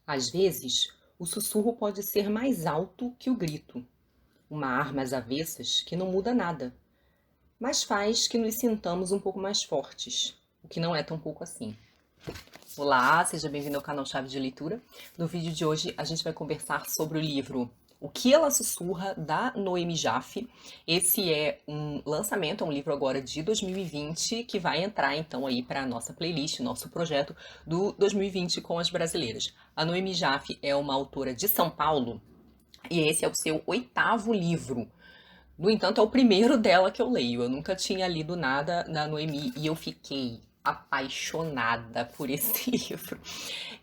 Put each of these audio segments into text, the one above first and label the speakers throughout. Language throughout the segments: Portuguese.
Speaker 1: Às vezes, o sussurro pode ser mais alto que o grito, uma arma às avessas que não muda nada, mas faz que nos sintamos um pouco mais fortes, o que não é tão pouco assim. Olá, seja bem-vindo ao canal Chave de Leitura. No vídeo de hoje a gente vai conversar sobre o livro O que ela sussurra, da Noemi Jaffe. Esse é um lançamento, é um livro agora de 2020 que vai entrar então aí para a nossa playlist, nosso projeto do 2020 com as brasileiras. A Noemi Jaffe é uma autora de São Paulo e esse é o seu 8º livro. No entanto, é o primeiro dela que eu leio. Eu nunca tinha lido nada da Noemi e eu fiquei apaixonada por esse livro.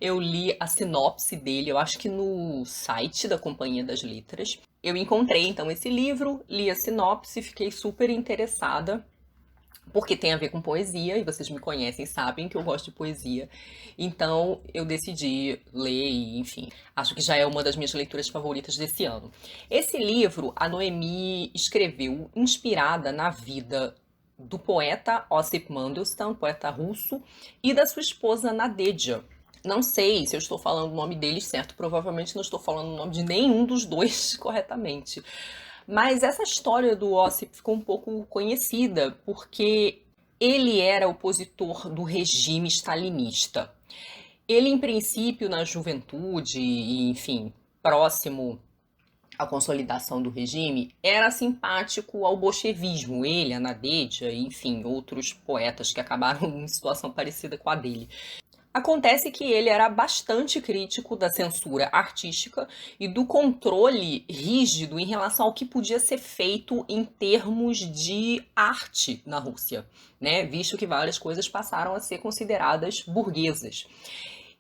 Speaker 1: Eu li a sinopse dele, eu acho que no site da Companhia das Letras. Eu encontrei então esse livro, li a sinopse, fiquei super interessada, porque tem a ver com poesia, e vocês me conhecem, sabem que eu gosto de poesia. Então eu decidi ler e, enfim, acho que já é uma das minhas leituras favoritas desse ano. Esse livro a Noemi escreveu inspirada na vida do poeta Osip Mandelstam, poeta russo, e da sua esposa Nadeja. Não sei se eu estou falando o nome deles certo, provavelmente não estou falando o nome de nenhum dos dois corretamente. Mas essa história do Ossip ficou um pouco conhecida porque ele era opositor do regime stalinista. Ele, em princípio, na juventude, e, enfim, próximo à consolidação do regime, era simpático ao bolchevismo. Ele, a Nadeja, e, enfim, outros poetas que acabaram em situação parecida com a dele. Acontece que ele era bastante crítico da censura artística e do controle rígido em relação ao que podia ser feito em termos de arte na Rússia, né? Visto que várias coisas passaram a ser consideradas burguesas.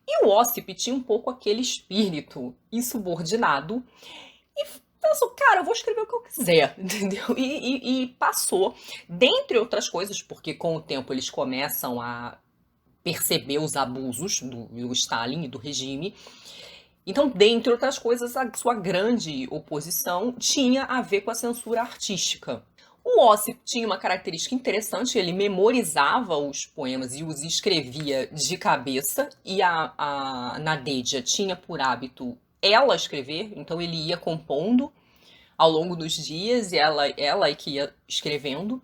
Speaker 1: E o Ossip tinha um pouco aquele espírito insubordinado e pensou, cara, eu vou escrever o que eu quiser, entendeu? E passou, dentre outras coisas, porque com o tempo eles começam a perceber os abusos do Stalin e do regime. Então, dentre outras coisas, a sua grande oposição tinha a ver com a censura artística. O Ossip tinha uma característica interessante, ele memorizava os poemas e os escrevia de cabeça, e a Nadeja tinha por hábito ela escrever, então ele ia compondo ao longo dos dias e ela que ia escrevendo.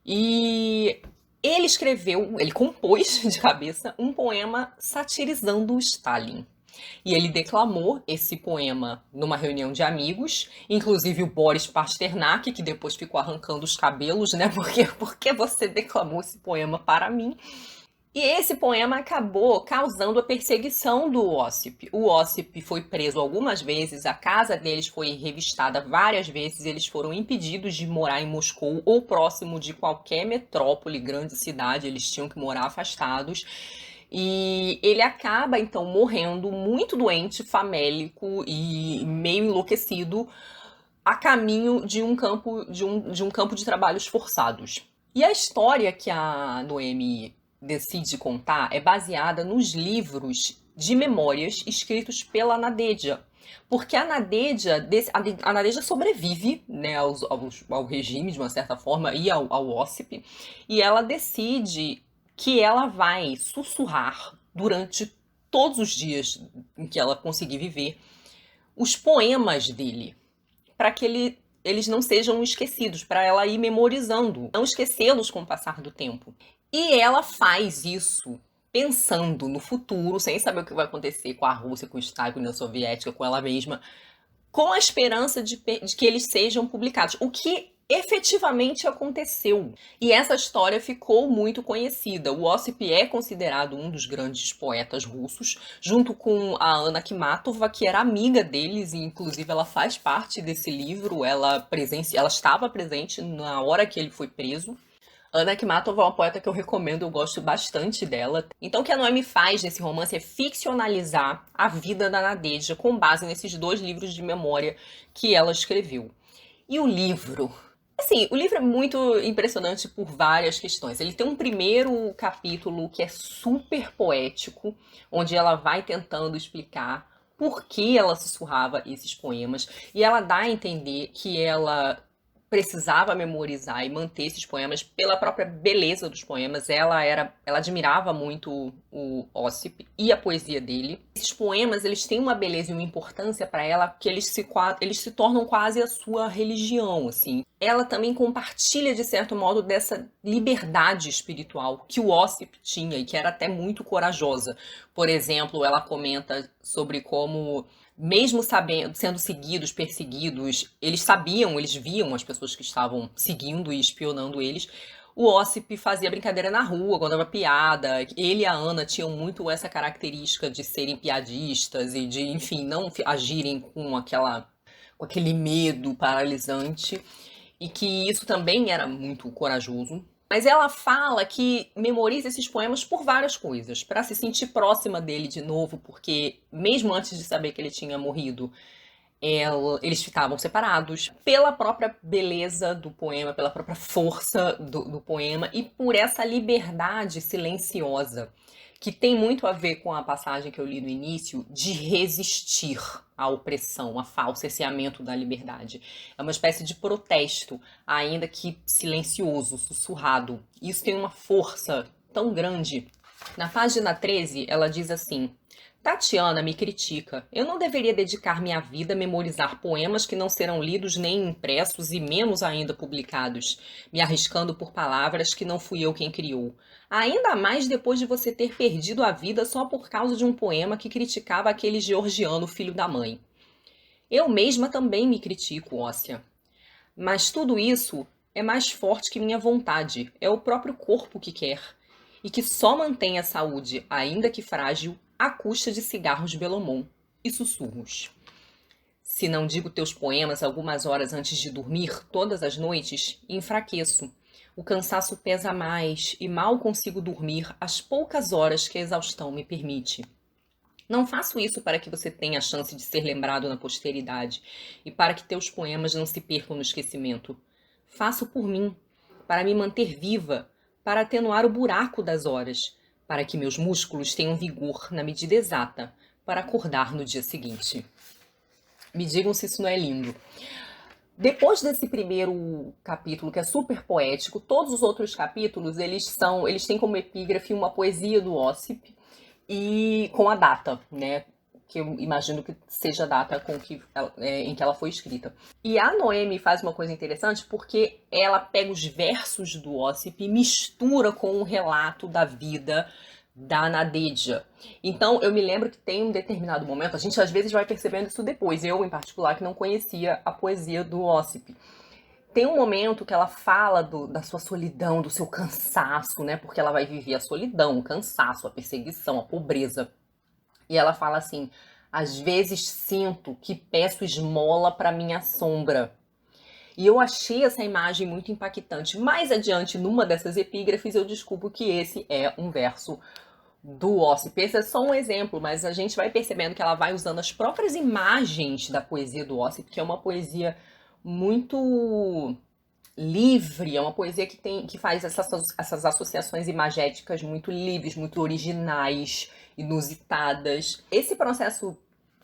Speaker 1: E ele compôs de cabeça um poema satirizando o Stalin. E ele declamou esse poema numa reunião de amigos, inclusive o Boris Pasternak, que depois ficou arrancando os cabelos, né? Porque você declamou esse poema para mim? E esse poema acabou causando a perseguição do Ossip. O Ossip foi preso algumas vezes, a casa deles foi revistada várias vezes, eles foram impedidos de morar em Moscou ou próximo de qualquer metrópole, grande cidade, eles tinham que morar afastados. E ele acaba, então, morrendo muito doente, famélico e meio enlouquecido, a caminho de um campo de trabalhos forçados. E a história que a Noemi decide contar é baseada nos livros de memórias escritos pela Nadeja. Porque a Nadeja sobrevive, né, ao regime, de uma certa forma, e ao Ossip, e ela decide que ela vai sussurrar durante todos os dias em que ela conseguir viver os poemas dele, para que eles não sejam esquecidos, para ela ir memorizando, não esquecê-los com o passar do tempo. E ela faz isso pensando no futuro, sem saber o que vai acontecer com a Rússia, com o Stalin, com a União Soviética, com ela mesma, com a esperança de que eles sejam publicados. O que efetivamente aconteceu. E essa história ficou muito conhecida. O Ossip é considerado um dos grandes poetas russos, junto com a Anna Akhmatova, que era amiga deles, e inclusive ela faz parte desse livro. Ela estava presente na hora que ele foi preso. Anna Akhmatova é uma poeta que eu recomendo, eu gosto bastante dela. Então o que a Noemi faz nesse romance é ficcionalizar a vida da Nadeja com base nesses 2 livros de memória que ela escreveu. E o livro? Assim, o livro é muito impressionante por várias questões. Ele tem um primeiro capítulo que é super poético, onde ela vai tentando explicar por que ela sussurrava esses poemas, e ela dá a entender que ela precisava memorizar e manter esses poemas pela própria beleza dos poemas. Ela admirava muito o Óssip e a poesia dele. Esses poemas, eles têm uma beleza e uma importância para ela que eles se tornam quase a sua religião, assim. Ela também compartilha, de certo modo, dessa liberdade espiritual que o Óssip tinha e que era até muito corajosa. Por exemplo, ela comenta sobre como, mesmo sabendo, sendo seguidos, perseguidos, eles viam as pessoas que estavam seguindo e espionando eles. O Óssip fazia brincadeira na rua, contava piada. Ele e a Ana tinham muito essa característica de serem piadistas e de, enfim, não agirem com aquele medo paralisante. E que isso também era muito corajoso. Mas ela fala que memoriza esses poemas por várias coisas, para se sentir próxima dele de novo, porque mesmo antes de saber que ele tinha morrido, eles ficavam separados, pela própria beleza do poema, pela própria força do poema e por essa liberdade silenciosa, que tem muito a ver com a passagem que eu li no início, de resistir à opressão, ao falseamento da liberdade. É uma espécie de protesto, ainda que silencioso, sussurrado. Isso tem uma força tão grande. Na página 13, ela diz assim: Tatiana me critica. Eu não deveria dedicar minha vida a memorizar poemas que não serão lidos nem impressos e menos ainda publicados, me arriscando por palavras que não fui eu quem criou. Ainda mais depois de você ter perdido a vida só por causa de um poema que criticava aquele georgiano filho da mãe. Eu mesma também me critico, Óssia. Mas tudo isso é mais forte que minha vontade. É o próprio corpo que quer. E que só mantém a saúde, ainda que frágil, à custa de cigarros Belomont e sussurros. Se não digo teus poemas algumas horas antes de dormir, todas as noites, enfraqueço. O cansaço pesa mais e mal consigo dormir as poucas horas que a exaustão me permite. Não faço isso para que você tenha a chance de ser lembrado na posteridade e para que teus poemas não se percam no esquecimento. Faço por mim, para me manter viva, para atenuar o buraco das horas, para que meus músculos tenham vigor na medida exata para acordar no dia seguinte. Me digam se isso não é lindo. Depois desse primeiro capítulo, que é super poético, todos os outros capítulos, eles têm como epígrafe uma poesia do Óssip e com a data, né? Que eu imagino que seja a data em que ela foi escrita. E a Noemi faz uma coisa interessante porque ela pega os versos do Óssip e mistura com o relato da vida da Nadejda. Então, eu me lembro que tem um determinado momento, a gente às vezes vai percebendo isso depois, eu em particular, que não conhecia a poesia do Óssip. Tem um momento que ela fala da sua solidão, do seu cansaço, né? Porque ela vai viver a solidão, o cansaço, a perseguição, a pobreza. E ela fala assim: às vezes sinto que peço esmola para minha sombra. E eu achei essa imagem muito impactante. Mais adiante, numa dessas epígrafes, eu descubro que esse é um verso do Óssip. Esse é só um exemplo, mas a gente vai percebendo que ela vai usando as próprias imagens da poesia do Óssip, que é uma poesia muito livre, é uma poesia que faz essas associações imagéticas muito livres, muito originais, inusitadas. Esse processo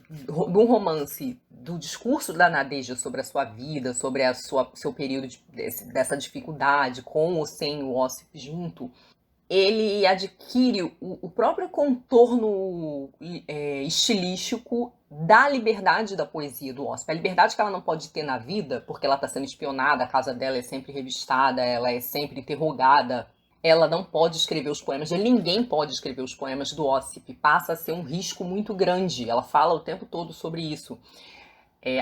Speaker 1: do romance, do discurso da Nadejda sobre a sua vida, sobre seu período dessa dificuldade, com ou sem o Óssip junto, ele adquire o próprio contorno estilístico da liberdade da poesia do Óssip. A liberdade que ela não pode ter na vida, porque ela está sendo espionada, a casa dela é sempre revistada, ela é sempre interrogada. Ela não pode escrever os poemas, ninguém pode escrever os poemas do Óssip. Passa a ser um risco muito grande. Ela fala o tempo todo sobre isso.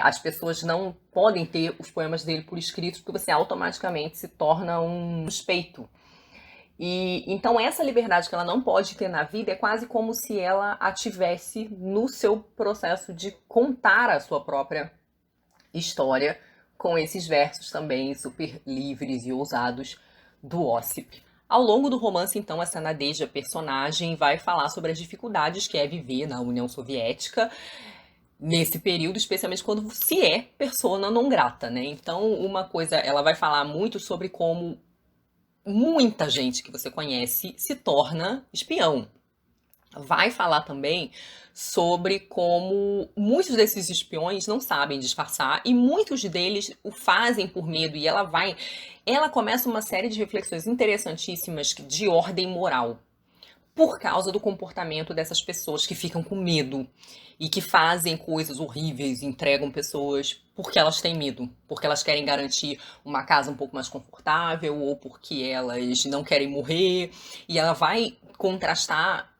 Speaker 1: As pessoas não podem ter os poemas dele por escrito, porque você automaticamente se torna um suspeito. E então essa liberdade que ela não pode ter na vida é quase como se ela a tivesse no seu processo de contar a sua própria história, com esses versos também super livres e ousados do Óssip. Ao longo do romance, então, essa Nadejda personagem vai falar sobre as dificuldades que é viver na União Soviética nesse período, especialmente quando se é persona non grata, né? Então, uma coisa, ela vai falar muito sobre como muita gente que você conhece se torna espião. vai falar também sobre como muitos desses espiões não sabem disfarçar e muitos deles o fazem por medo, e ela começa uma série de reflexões interessantíssimas de ordem moral, por causa do comportamento dessas pessoas que ficam com medo e que fazem coisas horríveis, entregam pessoas porque elas têm medo, porque elas querem garantir uma casa um pouco mais confortável ou porque elas não querem morrer. E ela vai contrastar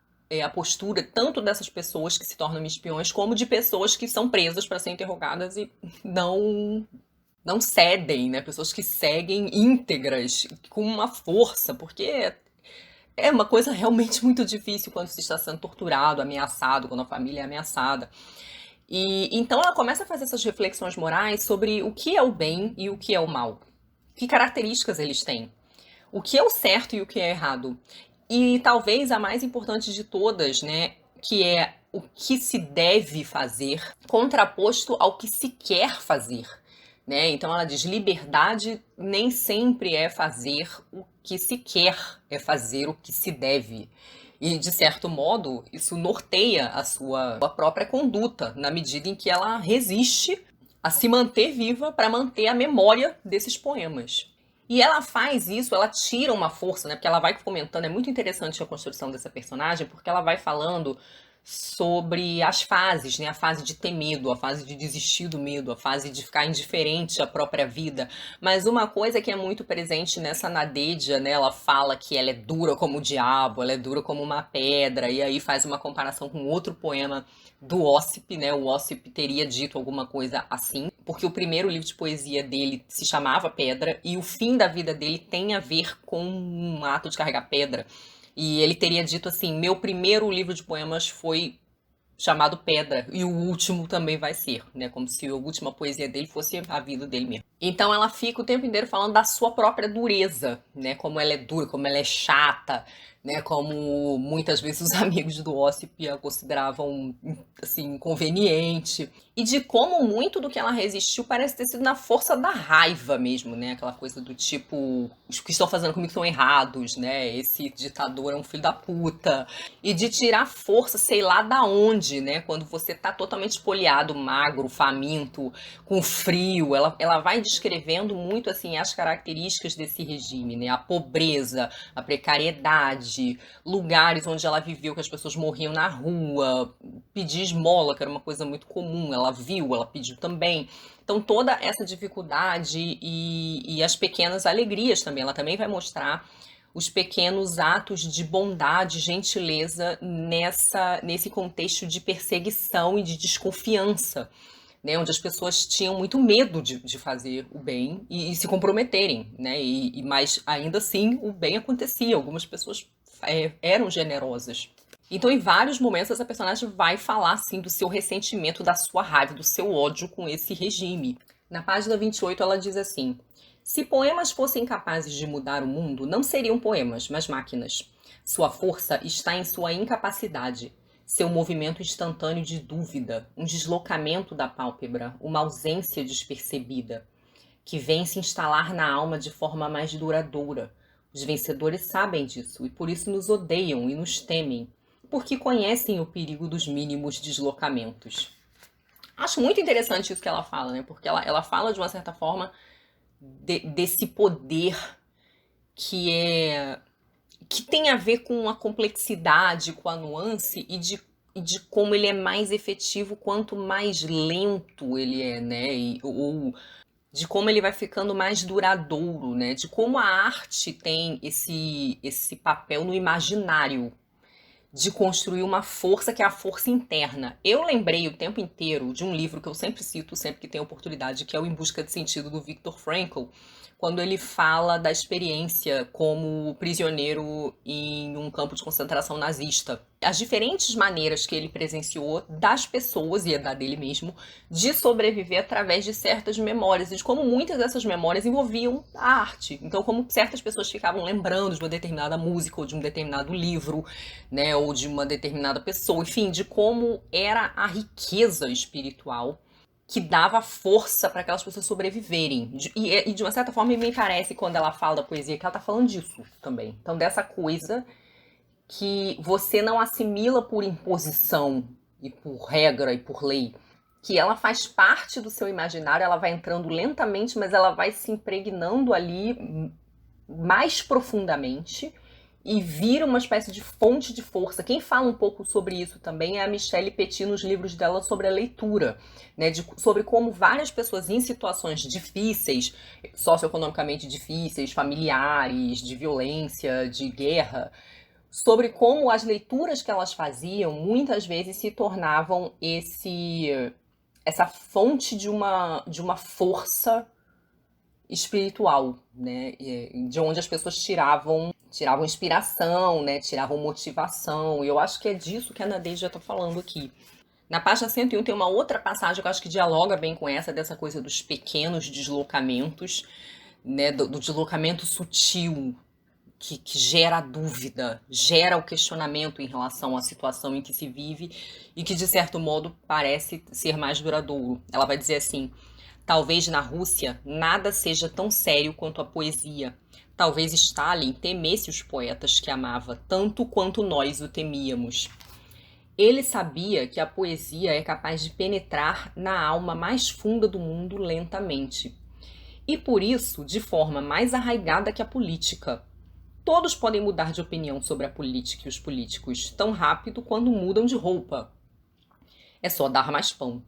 Speaker 1: a postura tanto dessas pessoas que se tornam espiões como de pessoas que são presas para serem interrogadas e não cedem, né? Pessoas que seguem íntegras com uma força, porque é uma coisa realmente muito difícil quando se está sendo torturado, ameaçado, quando a família é ameaçada. E então ela começa a fazer essas reflexões morais sobre o que é o bem e o que é o mal. Que características eles têm? O que é o certo e o que é errado? E talvez a mais importante de todas, né, que é o que se deve fazer, contraposto ao que se quer fazer. Né? Então ela diz: liberdade nem sempre é fazer o que se quer, é fazer o que se deve. E, de certo modo, isso norteia a sua própria conduta, na medida em que ela resiste a se manter viva para manter a memória desses poemas. E ela faz isso, ela tira uma força, né? Porque ela vai comentando, é muito interessante a construção dessa personagem, porque ela vai falando sobre as fases, né? A fase de ter medo, a fase de desistir do medo, a fase de ficar indiferente à própria vida. Mas uma coisa que é muito presente nessa Nadejda, né? Ela fala que ela é dura como o diabo, ela é dura como uma pedra, e aí faz uma comparação com outro poema do Óssip, né? O Óssip teria dito alguma coisa assim, porque o primeiro livro de poesia dele se chamava Pedra, e o fim da vida dele tem a ver com um ato de carregar pedra. E ele teria dito assim: meu primeiro livro de poemas foi chamado Pedra, e o último também vai ser, né? Como se a última poesia dele fosse a vida dele mesmo. Então ela fica o tempo inteiro falando da sua própria dureza, né? Como ela é dura, como ela é chata, né? Como muitas vezes os amigos do Óssip a consideravam, assim, inconveniente. E de como muito do que ela resistiu parece ter sido na força da raiva mesmo, né? Aquela coisa do tipo: os que estão fazendo comigo estão errados, né? Esse ditador é um filho da puta. E de tirar força, sei lá da onde, né? Quando você tá totalmente espoliado, magro, faminto, com frio. Ela vai descrevendo muito, assim, as características desse regime, né? A pobreza, a precariedade, lugares onde ela viveu que as pessoas morriam na rua, pedir esmola, que era uma coisa muito comum. Ela viu, ela pediu também. Então toda essa dificuldade e as pequenas alegrias também. Ela também vai mostrar os pequenos atos de bondade, gentileza nesse contexto de perseguição e de desconfiança, né, onde as pessoas tinham muito medo de fazer o bem e se comprometerem, né, mas ainda assim o bem acontecia, algumas pessoas eram generosas. Então, em vários momentos, essa personagem vai falar assim do seu ressentimento, da sua raiva, do seu ódio com esse regime. Na página 28, ela diz assim: se poemas fossem capazes de mudar o mundo, não seriam poemas, mas máquinas. Sua força está em sua incapacidade, seu movimento instantâneo de dúvida, um deslocamento da pálpebra, uma ausência despercebida, que vem se instalar na alma de forma mais duradoura. Os vencedores sabem disso e por isso nos odeiam e nos temem, porque conhecem o perigo dos mínimos deslocamentos. Acho muito interessante isso que ela fala, né? Porque ela fala de uma certa forma desse poder que tem a ver com a complexidade, com a nuance e de como ele é mais efetivo quanto mais lento ele é, né? Ou de como ele vai ficando mais duradouro, né? De como a arte tem esse papel no imaginário de construir uma força que é a força interna. Eu lembrei o tempo inteiro de um livro que eu sempre cito, sempre que tenho oportunidade, que é o Em Busca de Sentido, do Viktor Frankl, quando ele fala da experiência como prisioneiro em um campo de concentração nazista. As diferentes maneiras que ele presenciou das pessoas, e é da dele mesmo, de sobreviver através de certas memórias, e de como muitas dessas memórias envolviam a arte. Então, como certas pessoas ficavam lembrando de uma determinada música, ou de um determinado livro, né, ou de uma determinada pessoa, enfim, de como era a riqueza espiritual que dava força para aquelas pessoas sobreviverem. E de uma certa forma me parece, quando ela fala da poesia, que ela tá falando disso também. Então, dessa coisa que você não assimila por imposição e por regra e por lei, que ela faz parte do seu imaginário, ela vai entrando lentamente, mas ela vai se impregnando ali mais profundamente e vira uma espécie de fonte de força. Quem fala um pouco sobre isso também é a Michelle Petit nos livros dela sobre a leitura, né, sobre como várias pessoas em situações difíceis, socioeconomicamente difíceis, familiares, de violência, de guerra, sobre como as leituras que elas faziam muitas vezes se tornavam essa fonte de uma força espiritual, né? De onde as pessoas tiravam inspiração, né? Tiravam motivação. E eu acho que é disso que a Nadeja está falando aqui. Na página 101 tem uma outra passagem que eu acho que dialoga bem com essa, dessa coisa dos pequenos deslocamentos, né? Do deslocamento sutil, que gera a dúvida, gera o questionamento em relação à situação em que se vive e que, de certo modo, parece ser mais duradouro. Ela vai dizer assim: talvez na Rússia nada seja tão sério quanto a poesia. Talvez Stalin temesse os poetas que amava tanto quanto nós o temíamos. Ele sabia que a poesia é capaz de penetrar na alma mais funda do mundo lentamente. E por isso, de forma mais arraigada que a política. Todos podem mudar de opinião sobre a política e os políticos tão rápido quando mudam de roupa. É só dar mais pão.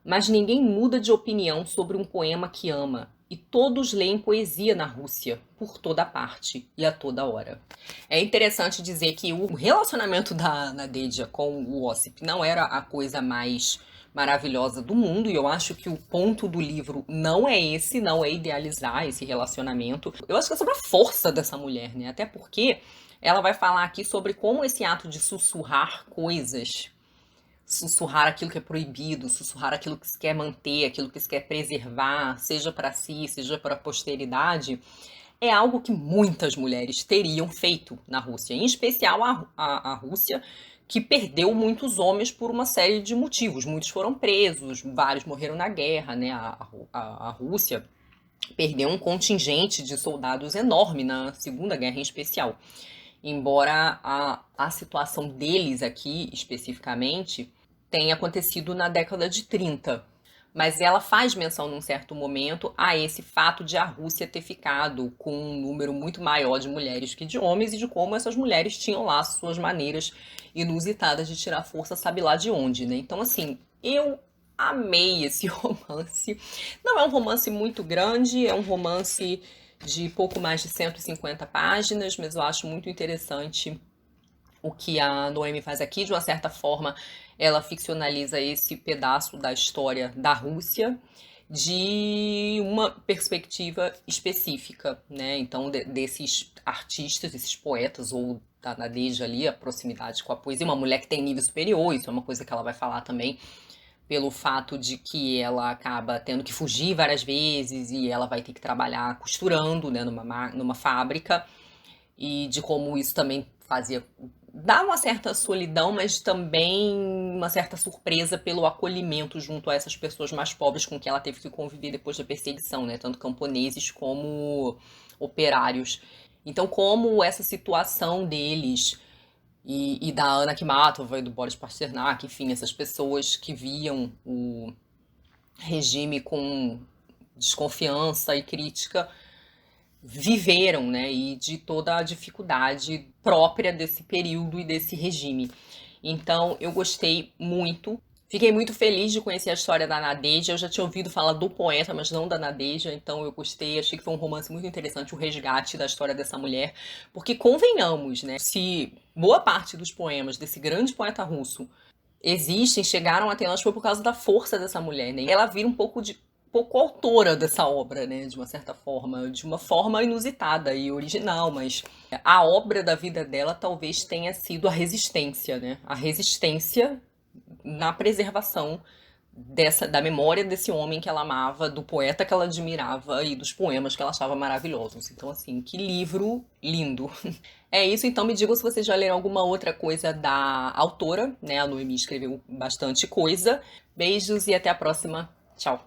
Speaker 1: Mas ninguém muda de opinião sobre um poema que ama. E todos leem poesia na Rússia, por toda parte e a toda hora. É interessante dizer que o relacionamento da Nadeja com o Ossip não era a coisa mais maravilhosa do mundo, e eu acho que o ponto do livro não é esse, não é idealizar esse relacionamento. Eu acho que é sobre a força dessa mulher, né? Até porque ela vai falar aqui sobre como esse ato de sussurrar coisas, sussurrar aquilo que é proibido, sussurrar aquilo que se quer manter, aquilo que se quer preservar, seja para si, seja para a posteridade, é algo que muitas mulheres teriam feito na Rússia, em especial a Rússia, que perdeu muitos homens por uma série de motivos. Muitos foram presos, vários morreram na guerra, né? A Rússia perdeu um contingente de soldados enorme na Segunda Guerra em especial. Embora a situação deles aqui, especificamente, tenha acontecido na década de 30. Mas ela faz menção num certo momento a esse fato de a Rússia ter ficado com um número muito maior de mulheres que de homens e de como essas mulheres tinham lá suas maneiras inusitadas de tirar força, sabe lá de onde, né? Então, assim, eu amei esse romance. Não é um romance muito grande, é um romance de pouco mais de 150 páginas, mas eu acho muito interessante o que a Noemi faz aqui. De uma certa forma, ela ficcionaliza esse pedaço da história da Rússia de uma perspectiva específica, né? Então, desses artistas, desses poetas, ou da Nadeja ali, a proximidade com a poesia, uma mulher que tem nível superior, isso é uma coisa que ela vai falar também, pelo fato de que ela acaba tendo que fugir várias vezes e ela vai ter que trabalhar costurando, né, numa fábrica, e de como isso também fazia dá uma certa solidão, mas também uma certa surpresa pelo acolhimento junto a essas pessoas mais pobres com que ela teve que conviver depois da perseguição, né? Tanto camponeses como operários. Então, como essa situação deles e da Anna Akhmatova e do Boris Pasternak, enfim, essas pessoas que viam o regime com desconfiança e crítica, viveram, né, e de toda a dificuldade própria desse período e desse regime. Então, eu gostei muito. Fiquei muito feliz de conhecer a história da Nadeja. Eu já tinha ouvido falar do poeta, mas não da Nadeja, então eu gostei. Achei que foi um romance muito interessante, o resgate da história dessa mulher. Porque, convenhamos, né, se boa parte dos poemas desse grande poeta russo existem, chegaram até nós, foi por causa da força dessa mulher, né? Ela vira um pouco autora dessa obra, né, de uma certa forma, de uma forma inusitada e original, mas a obra da vida dela talvez tenha sido a resistência, né? A resistência na preservação da memória desse homem que ela amava, do poeta que ela admirava e dos poemas que ela achava maravilhosos. Então, assim, que livro lindo. É isso, então me digam se vocês já leram alguma outra coisa da autora, né? A Noemi escreveu bastante coisa. Beijos e até a próxima. Tchau.